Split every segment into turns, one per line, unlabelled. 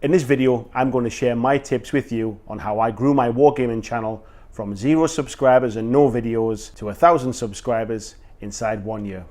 In this video, I'm going to share my tips with you on how I grew my Wargaming channel from 0 subscribers and no videos to 1,000 subscribers inside 1 year.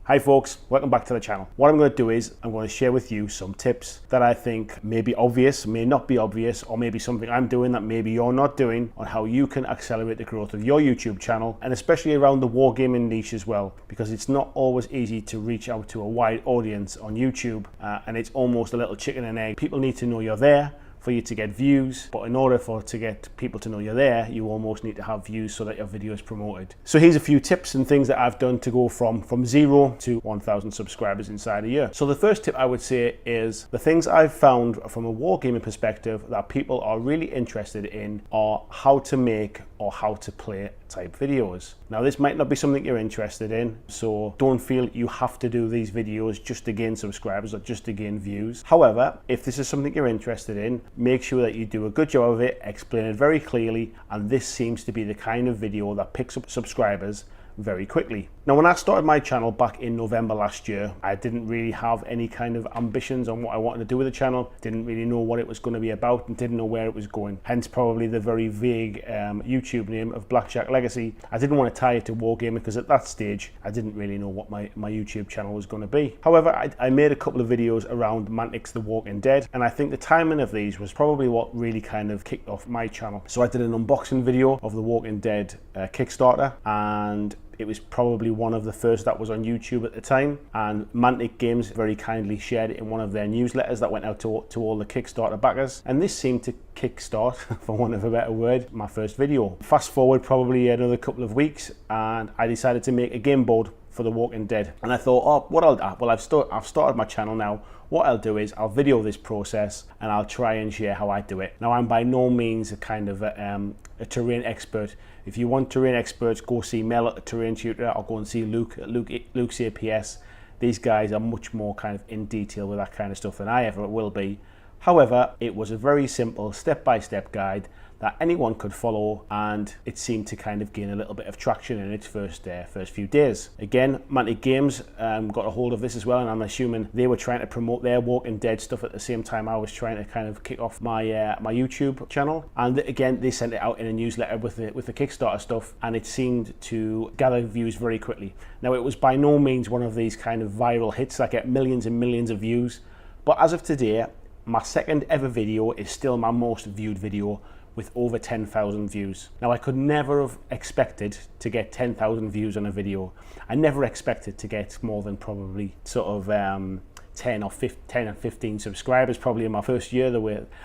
Hi folks, welcome back to the channel. What I'm going to do is I'm going to share with you some tips that I think may be obvious, may not be obvious, or maybe something I'm doing that maybe you're not doing on how you can accelerate the growth of your YouTube channel, and especially around the wargaming niche as well, because it's not always easy to reach out to a wide audience on YouTube, and it's almost a little chicken and egg. People need to know you're there for you to get views, but in order to get people to know you're there, you almost need to have views so that your video is promoted. So here's a few tips and things that I've done to go from 0 to 1,000 subscribers inside a year. So the first tip I would say is the things I've found from a wargaming perspective that people are really interested in are how to make or how to play type videos. Now this might not be something you're interested in, so don't feel you have to do these videos just to gain subscribers or just to gain views. However, if this is something you're interested in, make sure that you do a good job of it, explain it very clearly, and this seems to be the kind of video that picks up subscribers very quickly. Now, when I started my channel back in November last year, I didn't really have any kind of ambitions on what I wanted to do with the channel, didn't really know what it was going to be about, and didn't know where it was going. Hence probably the very vague YouTube name of BlackJack Legacy. I didn't want to tie it to Wargaming because at that stage, I didn't really know what my YouTube channel was going to be. However, I made a couple of videos around Mantic's The Walking Dead, and I think the timing of these was probably what really kind of kicked off my channel. So I did an unboxing video of The Walking Dead Kickstarter, and it was probably one of the first that was on YouTube at the time, and Mantic Games very kindly shared it in one of their newsletters that went out to all the Kickstarter backers, and this seemed to kickstart, for want of a better word, my first video. Fast forward probably another couple of weeks, and I decided to make a game board for The Walking Dead, and I thought, I've started my channel now. What I'll do is I'll video this process and I'll try and share how I do it. Now, I'm by no means a kind of a terrain expert. If you want terrain experts, go see Mel at the Terrain Tutor, or go and see Luke's APS. These guys are much more kind of in detail with that kind of stuff than I ever will be. However, it was a very simple step-by-step guide that anyone could follow, and it seemed to kind of gain a little bit of traction in its first few days. Again, Mantic Games got a hold of this as well, and I'm assuming they were trying to promote their Walking Dead stuff at the same time I was trying to kind of kick off my my YouTube channel. And again, they sent it out in a newsletter with the Kickstarter stuff, and it seemed to gather views very quickly. Now, it was by no means one of these kind of viral hits that get millions and millions of views, but as of today, my second ever video is still my most viewed video, with over 10,000 views. Now, I could never have expected to get 10,000 views on a video. I never expected to get more than probably sort of 10 or 15 subscribers probably in my first year.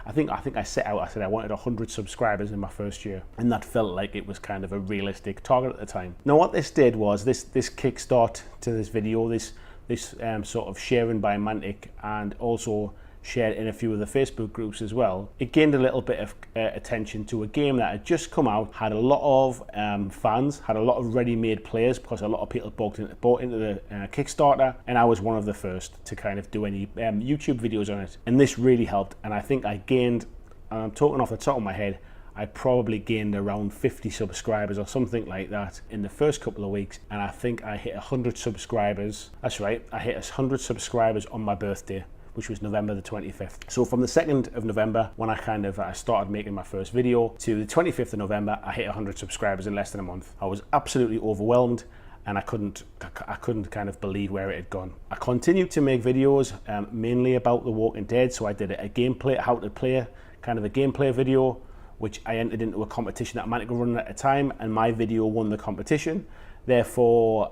I think I said I wanted 100 subscribers in my first year, and that felt like it was kind of a realistic target at the time. Now, what this did was this kickstart to this video, this sort of sharing by Mantic, and also shared in a few of the Facebook groups as well. It gained a little bit of attention to a game that had just come out, had a lot of fans, had a lot of ready-made players, because a lot of people bought into the Kickstarter, and I was one of the first to kind of do any YouTube videos on it. And this really helped, and I think I gained, and I'm talking off the top of my head, I probably gained around 50 subscribers or something like that in the first couple of weeks, and I think I hit 100 subscribers. That's right, I hit 100 subscribers on my birthday, which was November the 25th. So from the 2nd of November, when I started making my first video, to the 25th of November, I hit 100 subscribers in less than a month. I was absolutely overwhelmed, and I couldn't kind of believe where it had gone. I continued to make videos mainly about The Walking Dead, so I did a gameplay, how to play, kind of a gameplay video, which I entered into a competition that Mantic were running at the time, and my video won the competition. Therefore,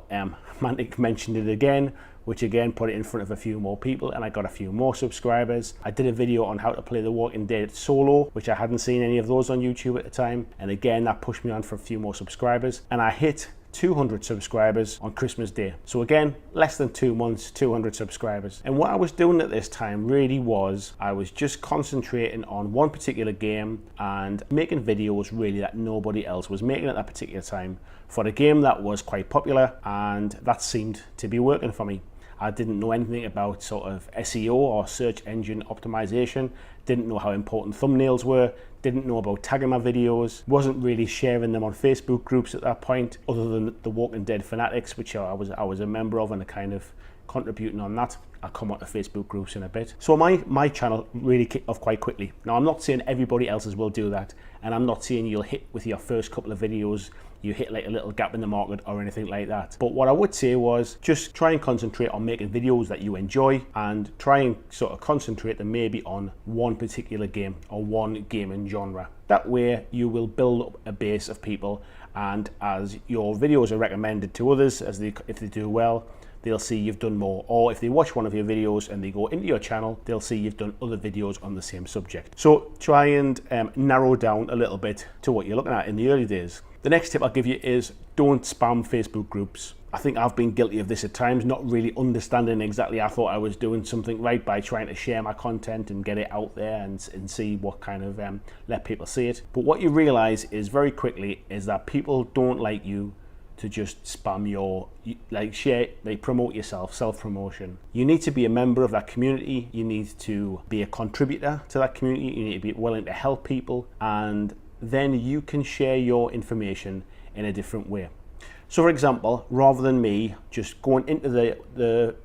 Mantic mentioned it again, which again put it in front of a few more people, and I got a few more subscribers. I did a video on how to play The Walking Dead solo, which I hadn't seen any of those on YouTube at the time, and again that pushed me on for a few more subscribers, and I hit 200 subscribers on Christmas Day. So again, less than 2 months, 200 subscribers. And what I was doing at this time really was, I was just concentrating on one particular game and making videos really that nobody else was making at that particular time for a game that was quite popular, and that seemed to be working for me. I didn't know anything about sort of SEO or search engine optimization, didn't know how important thumbnails were, didn't know about tagging my videos, wasn't really sharing them on Facebook groups at that point, other than the Walking Dead Fanatics, which I was a member of and a kind of contributing on that. I'll come on to Facebook groups in a bit. So my channel really kicked off quite quickly. Now, I'm not saying everybody else's will do that, and I'm not saying you'll hit with your first couple of videos, you hit like a little gap in the market or anything like that. But what I would say was just try and concentrate on making videos that you enjoy, and try and sort of concentrate them maybe on one particular game or one gaming genre. That way you will build up a base of people, and as your videos are recommended to others, if they do well, they'll see you've done more. Or if they watch one of your videos and they go into your channel, they'll see you've done other videos on the same subject. So try and narrow down a little bit to what you're looking at in the early days. The next tip I'll give you is don't spam Facebook groups. I think I've been guilty of this at times, not really understanding exactly. I thought I was doing something right by trying to share my content and get it out there and see what kind of let people see it. But what you realize is very quickly is that people don't like you to just spam your, like, share, like, promote yourself, self-promotion. You need to be a member of that community. You need to be a contributor to that community. You need to be willing to help people, and then you can share your information in a different way. So for example, rather than me just going into the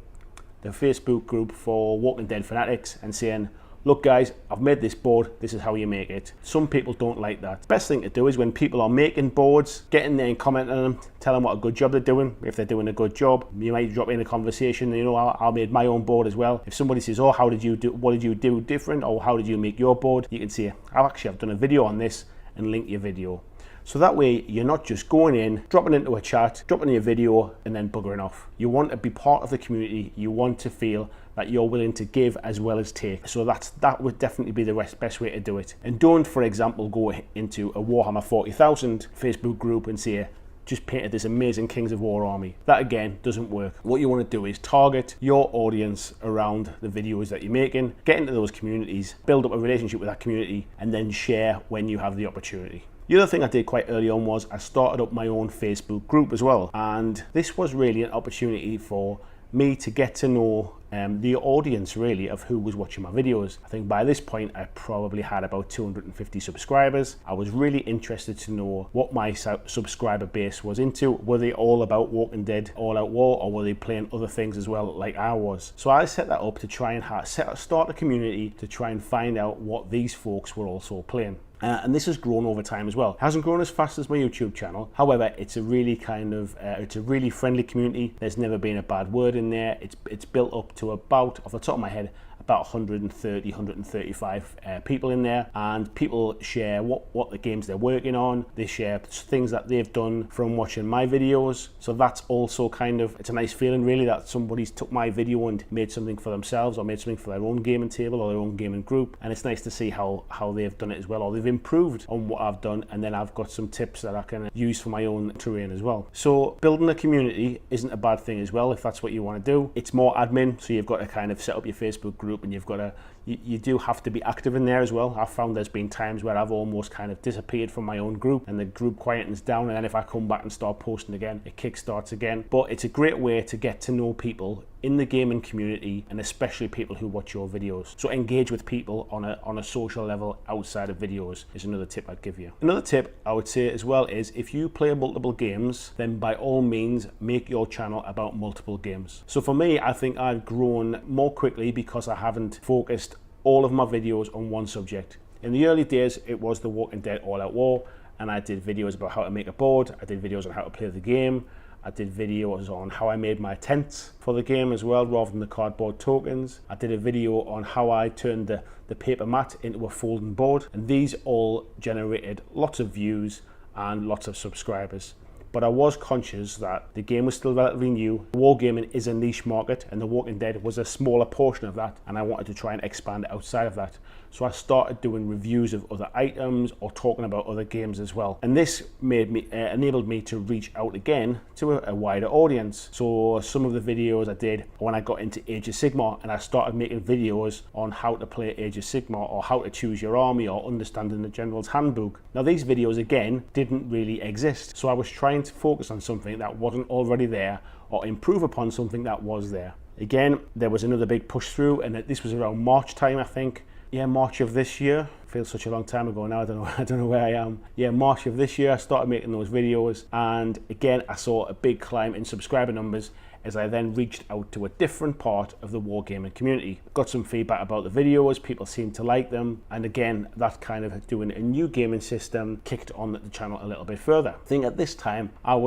Facebook group for Walking Dead fanatics and saying, look guys, I've made this board, this is how you make it. Some people don't like that. Best thing to do is when people are making boards, get in there and comment on them, tell them what a good job they're doing. If they're doing a good job, you might drop in a conversation, you know, I made my own board as well. If somebody says, oh, how did you do, what did you do different, or how did you make your board, you can say, I've done a video on this, and link your video. So that way you're not just going in, dropping into a chat, dropping your video and then buggering off. You want to be part of the community. You want to feel that you're willing to give as well as take. So that would definitely be the best way to do it. And don't, for example, go into a Warhammer 40,000 Facebook group and say, just painted this amazing Kings of War army. That again doesn't work. What you want to do is target your audience around the videos that you're making, get into those communities, build up a relationship with that community, and then share when you have the opportunity. The other thing I did quite early on was I started up my own Facebook group as well. And this was really an opportunity for me to get to know the audience really of who was watching my videos. I think by this point I probably had about 250 subscribers. I was really interested to know what my subscriber base was into. Were they all about Walking Dead All Out War, or were they playing other things as well like I was? So I set that up to try and start a community to try and find out what these folks were also playing. And this has grown over time as well. It hasn't grown as fast as my YouTube channel. However, it's a really it's a really friendly community. There's never been a bad word in there. It's built up to about, off the top of my head, about 130, 135 people in there, and people share what the games they're working on. They share things that they've done from watching my videos. So that's also it's a nice feeling really that somebody's took my video and made something for themselves, or made something for their own gaming table or their own gaming group. And it's nice to see how they've done it as well, or they've improved on what I've done, and then I've got some tips that I can use for my own terrain as well. So building a community isn't a bad thing as well if that's what you want to do. It's more admin, so you've got to kind of set up your Facebook group, and you've got to, you do have to be active in there as well. I've found there's been times where I've almost kind of disappeared from my own group, and the group quietens down, and then if I come back and start posting again, it kickstarts again. But it's a great way to get to know people in the gaming community, and especially people who watch your videos. So engage with people on a social level outside of videos is another tip I'd give you. Another tip I would say as well is, if you play multiple games, then by all means make your channel about multiple games. So for me, I think I've grown more quickly because I haven't focused all of my videos on one subject. In the early days, it was the Walking Dead All Out War, and I did videos about how to make a board. I did videos on how to play the game. I did videos on how I made my tents for the game as well, rather than the cardboard tokens. I did a video on how I turned the paper mat into a folding board, and these all generated lots of views and lots of subscribers. But I was conscious that the game was still relatively new. Wargaming is a niche market, and The Walking Dead was a smaller portion of that, and I wanted to try and expand outside of that. So I started doing reviews of other items or talking about other games as well. And this enabled me to reach out again to a wider audience. So some of the videos I did when I got into Age of Sigmar, and I started making videos on how to play Age of Sigmar, or how to choose your army, or understanding the General's Handbook. Now these videos again didn't really exist. So I was trying to focus on something that wasn't already there, or improve upon something that was there. Again, there was another big push through, and this was around March time, I think. Yeah, March of this year. Feels such a long time ago now. I don't know where I am. Yeah, March of this year, I started making those videos, and again, I saw a big climb in subscriber numbers. is I then reached out to a different part of the Wargaming community. Got some feedback about the videos, people seemed to like them, and again, that kind of doing a new gaming system kicked on the channel a little bit further. I think at this time, I had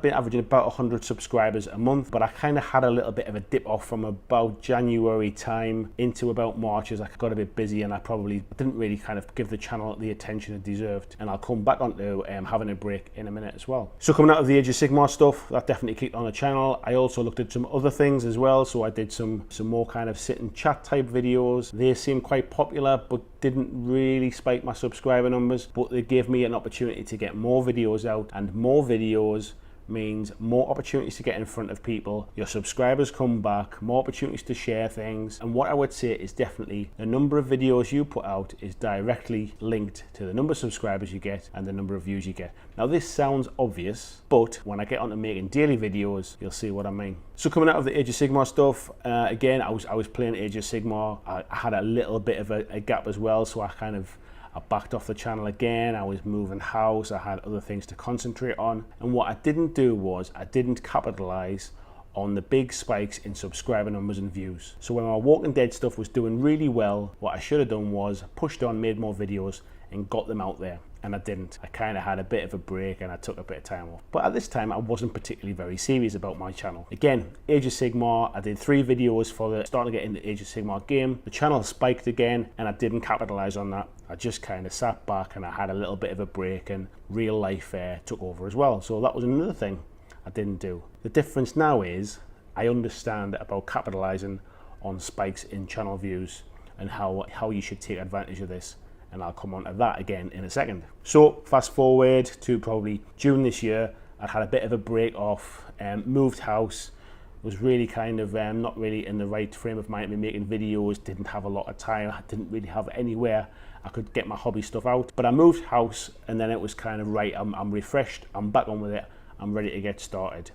been averaging about 100 subscribers a month, but I kind of had a little bit of a dip off from about January time into about March as I got a bit busy and I probably didn't really kind of give the channel the attention it deserved. And I'll come back onto having a break in a minute as well. So coming out of the Age of Sigmar stuff, that definitely kicked on the channel. I also looked at some other things as well. So I did some more kind of sit and chat type videos. They seemed quite popular, but didn't really spike my subscriber numbers, but they gave me an opportunity to get more videos out, and more videos means more opportunities to get in front of people. Your subscribers come back, more opportunities to share things. And what I would say is definitely the number of videos you put out is directly linked to the number of subscribers you get and the number of views you get. Now this sounds obvious, but when I get onto making daily videos, you'll see what I mean. So coming out of the Age of Sigmar stuff, again, I was playing Age of Sigmar. I had a little bit of a gap as well, so I backed off the channel again. I was moving house, I had other things to concentrate on. And what I didn't do was I didn't capitalize on the big spikes in subscriber numbers and views. So when my Walking Dead stuff was doing really well, what I should have done was pushed on, made more videos and got them out there. And I didn't. I kind of had a bit of a break and I took a bit of time off. But at this time, I wasn't particularly very serious about my channel. Again, Age of Sigmar, I did 3 videos for starting to get into the Age of Sigmar game. The channel spiked again and I didn't capitalize on that. I just kind of sat back and I had a little bit of a break, and real life took over as well. So that was another thing I didn't do. The difference now is I understand about capitalizing on spikes in channel views and how you should take advantage of this. And I'll come on to that again in a second. So fast forward to probably June this year, I'd had a bit of a break off, moved house, was really kind of not really in the right frame of mind to be making videos, didn't have a lot of time, I didn't really have anywhere I could get my hobby stuff out. But I moved house and then it was kind of right, I'm refreshed, I'm back on with it, I'm ready to get started.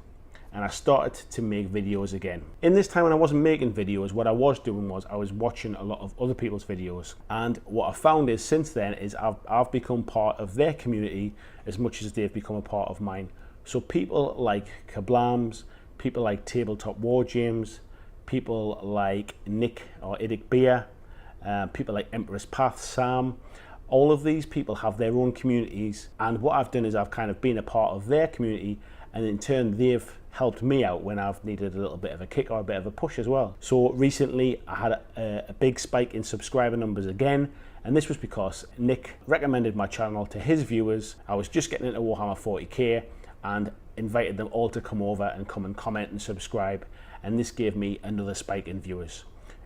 And I started to make videos again. In this time when I wasn't making videos, what I was doing was I was watching a lot of other people's videos. And what I found is since then is I've become part of their community as much as they've become a part of mine. So people like Kablams, people like Tabletop War James, people like Nick or Idic Beer, people like Emperor's Path, Sam, all of these people have their own communities. And what I've done is I've kind of been a part of their community, and in turn they've helped me out when I've needed a little bit of a kick or a bit of a push as well. So recently I had a big spike in subscriber numbers again, and this was because Nick recommended my channel to his viewers. I was just getting into Warhammer 40k and invited them all to come over and come and comment and subscribe, and this gave me another spike in viewers.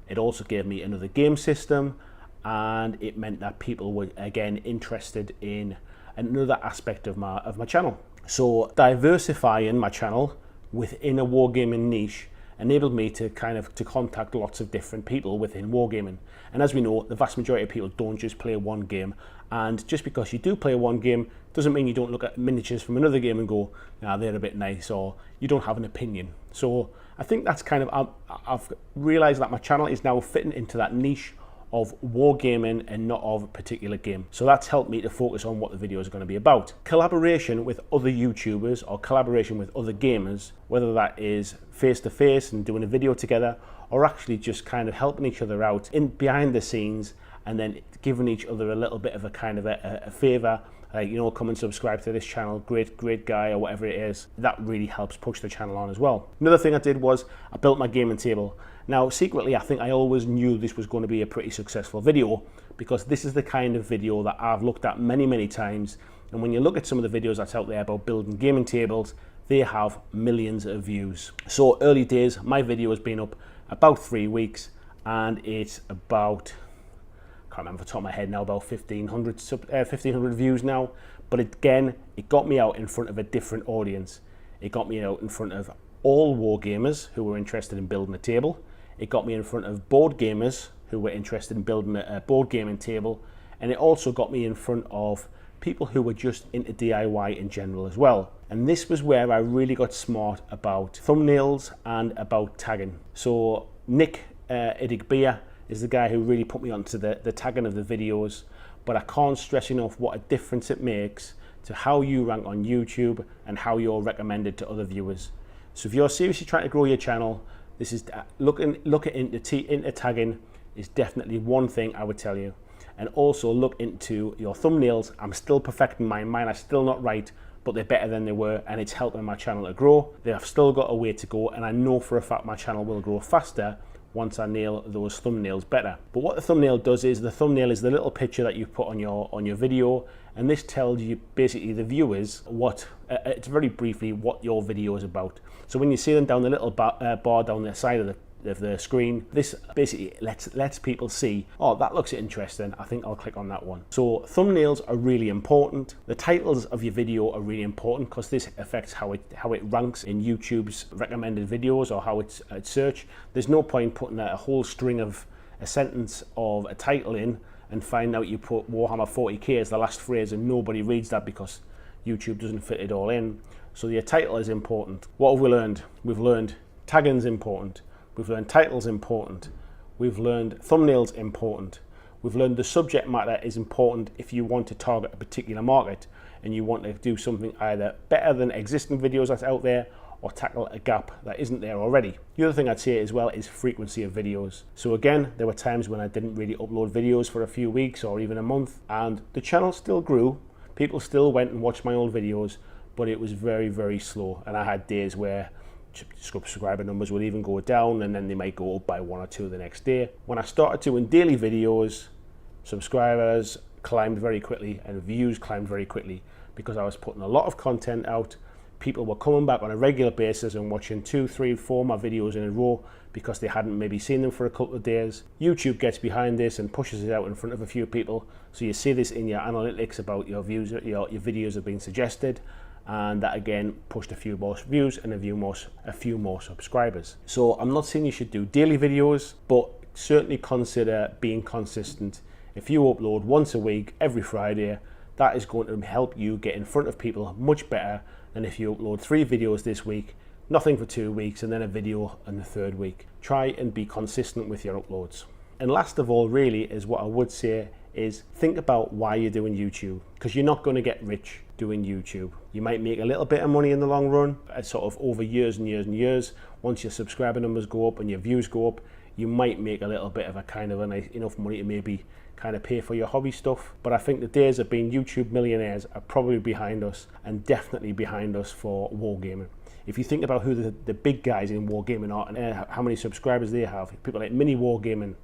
It also gave me another game system, and it meant that people were again interested in another aspect of my channel. So diversifying my channel within a wargaming niche enabled me to contact lots of different people within wargaming. And as we know, the vast majority of people don't just play one game, and just because you do play one game doesn't mean you don't look at miniatures from another game and go, nah, they're a bit nice, or you don't have an opinion. So I think that's kind of, I've realized that my channel is now fitting into that niche of wargaming and not of a particular game. So that's helped me to focus on what the videos are going to be about. Collaboration with other YouTubers or collaboration with other gamers, whether that is face-to-face and doing a video together, or actually just kind of helping each other out in behind the scenes and then giving each other a little bit of a kind of a favor, like, you know, come and subscribe to this channel, great guy, or whatever it is. That really helps push the channel on as well. Another thing I did was I built my gaming table. Now, secretly, I think I always knew this was going to be a pretty successful video, because this is the kind of video that I've looked at many times. And when you look at some of the videos that's out there about building gaming tables, they have millions of views. So early days, my video has been up about 3 weeks, and it's about, I can't remember off the top of my head now, about 1,500 views now. But again, it got me out in front of a different audience. It got me out in front of all war gamers who were interested in building a table. It got me in front of board gamers who were interested in building a board gaming table. And it also got me in front of people who were just into DIY in general as well. And this was where I really got smart about thumbnails and about tagging. So Nick Idic Beer is the guy who really put me onto the tagging of the videos, but I can't stress enough what a difference it makes to how you rank on YouTube and how you're recommended to other viewers. So if you're seriously trying to grow your channel, this is looking into tagging is definitely one thing I would tell you. And also look into your thumbnails. I'm still perfecting mine. Mine are still not right, but they're better than they were, and it's helping my channel to grow. They have still got a way to go, and I know for a fact my channel will grow faster once I nail those thumbnails better. But what the thumbnail does is, the thumbnail is the little picture that you put on your video, and this tells you basically the viewers what, it's very briefly what your video is about. So when you see them down the little bar down the side of the screen, this basically lets people see, oh, that looks interesting, I think I'll click on that one. So thumbnails are really important. The titles of your video are really important because this affects how it ranks in YouTube's recommended videos or how it's searched. There's no point putting a whole string of a sentence of a title in and find out you put Warhammer 40k as the last phrase and nobody reads that because YouTube doesn't fit it all in. So your title is important. What have we learned? We've learned tagging's important. We've learned titles important. We've learned thumbnails important. We've learned the subject matter is important if you want to target a particular market and you want to do something either better than existing videos that's out there or tackle a gap that isn't there already. The other thing I'd say as well is frequency of videos. So again, there were times when I didn't really upload videos for a few weeks or even a month, and the channel still grew. People still went and watched my old videos, but it was very, very slow. And I had days where subscriber numbers would even go down and then they might go up by 1 or 2 the next day. When I started doing daily videos, subscribers climbed very quickly and views climbed very quickly because I was putting a lot of content out. People were coming back on a regular basis and watching 2, 3, 4 my videos in a row because they hadn't maybe seen them for a couple of days. YouTube gets behind this and pushes it out in front of a few people, so you see this in your analytics about your views, your videos have been suggested, and that again pushed a few more views and a few more subscribers. So I'm not saying you should do daily videos, but certainly consider being consistent. If you upload once a week, every Friday, that is going to help you get in front of people much better than if you upload 3 videos this week, nothing for 2 weeks, and then a video on the 3rd week. Try and be consistent with your uploads. And last of all, really, is what I would say is think about why you're doing YouTube, because you're not going to get rich doing YouTube. You might make a little bit of money in the long run, sort of over years and years and years. Once your subscriber numbers go up and your views go up, you might make a little bit of enough money to maybe kind of pay for your hobby stuff. But I think the days of being YouTube millionaires are probably behind us, and definitely behind us for Wargaming. If you think about who the big guys in Wargaming are and how many subscribers they have, people like Mini Wargaming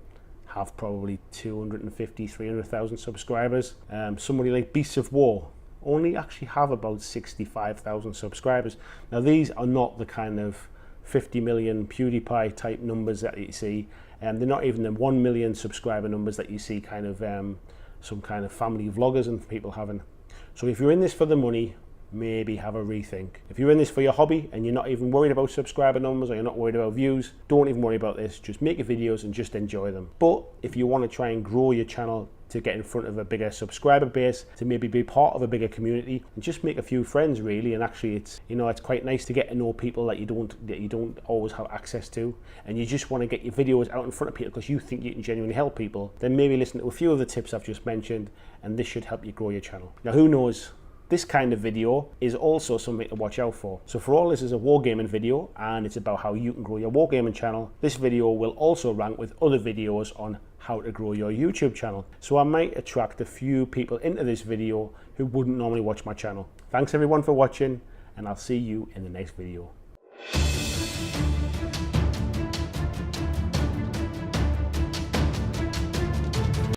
have probably 250, 300,000 subscribers. Somebody like Beasts of War only actually have about 65,000 subscribers. Now these are not the kind of 50 million PewDiePie type numbers that you see, and they're not even the 1 million subscriber numbers that you see kind of some kind of family vloggers and people having. So if you're in this for the money, maybe have a rethink. If you're in this for your hobby and you're not even worried about subscriber numbers or you're not worried about views, don't even worry about this. Just make your videos and just enjoy them. But if you want to try and grow your channel to get in front of a bigger subscriber base, to maybe be part of a bigger community and just make a few friends really, and actually it's quite nice to get to know people that you don't always have access to, and you just want to get your videos out in front of people because you think you can genuinely help people, then maybe listen to a few of the tips I've just mentioned and this should help you grow your channel. Now who knows, this kind of video is also something to watch out for. So for all, this is a wargaming video and it's about how you can grow your wargaming channel. This video will also rank with other videos on how to grow your YouTube channel. So I might attract a few people into this video who wouldn't normally watch my channel. Thanks everyone for watching, and I'll see you in the next video.